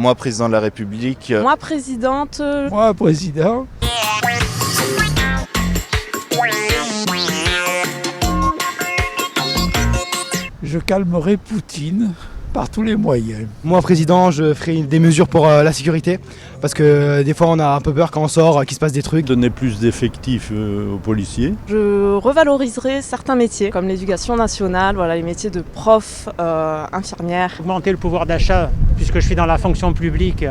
Moi, président de la République. Moi, présidente. Moi, président. Je calmerai Poutine par tous les moyens. Moi, président, je ferai des mesures pour la sécurité, parce que des fois on a un peu peur quand on sort, qu'il se passe des trucs. Donner plus d'effectifs aux policiers. Je revaloriserai certains métiers, comme l'éducation nationale, voilà, les métiers de prof, infirmière. Augmenter le pouvoir d'achat, puisque je suis dans la fonction publique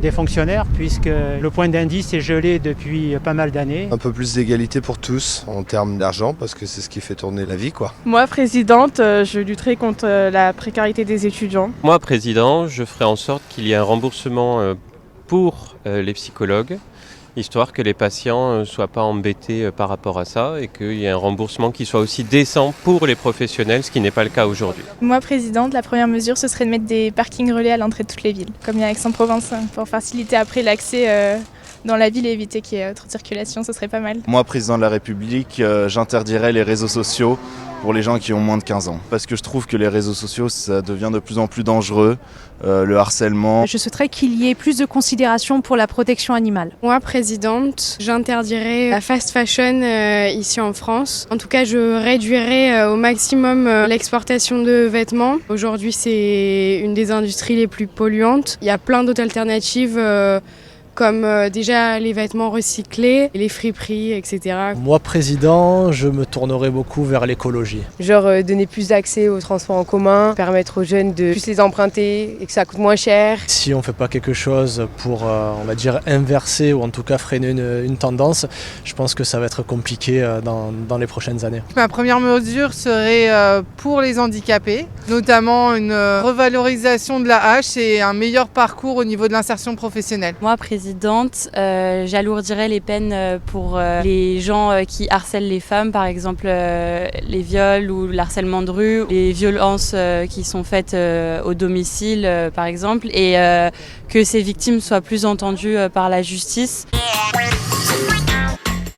des fonctionnaires, puisque le point d'indice est gelé depuis pas mal d'années. Un peu plus d'égalité pour tous en termes d'argent, parce que c'est ce qui fait tourner la vie, quoi. Moi, présidente, je lutterai contre la précarité des étudiants. Moi, président, je ferai en sorte qu'il y ait un remboursement pour les psychologues, histoire que les patients ne soient pas embêtés par rapport à ça et qu'il y ait un remboursement qui soit aussi décent pour les professionnels, ce qui n'est pas le cas aujourd'hui. Moi, présidente, la première mesure, ce serait de mettre des parkings relais à l'entrée de toutes les villes, comme il y a à Aix-en-Provence, pour faciliter après l'accès dans la ville et éviter qu'il y ait trop de circulation, ce serait pas mal. Moi, président de la République, j'interdirai les réseaux sociaux pour les gens qui ont moins de 15 ans. Parce que je trouve que les réseaux sociaux, ça devient de plus en plus dangereux, le harcèlement. Je souhaiterais qu'il y ait plus de considération pour la protection animale. Moi, présidente, j'interdirai la fast fashion ici en France. En tout cas, je réduirai au maximum l'exportation de vêtements. Aujourd'hui, c'est une des industries les plus polluantes. Il y a plein d'autres alternatives comme déjà les vêtements recyclés, les friperies, etc. Moi, président, je me tournerai beaucoup vers l'écologie. Genre donner plus d'accès aux transports en commun, permettre aux jeunes de plus les emprunter et que ça coûte moins cher. Si on ne fait pas quelque chose pour, on va dire, inverser ou en tout cas freiner une tendance, je pense que ça va être compliqué dans les prochaines années. Ma première mesure serait pour les handicapés, notamment une revalorisation de la hache et un meilleur parcours au niveau de l'insertion professionnelle. Moi, présidente, j'alourdirais les peines pour les gens qui harcèlent les femmes, par exemple les viols ou le harcèlement de rue, les violences qui sont faites au domicile par exemple, et que ces victimes soient plus entendues par la justice.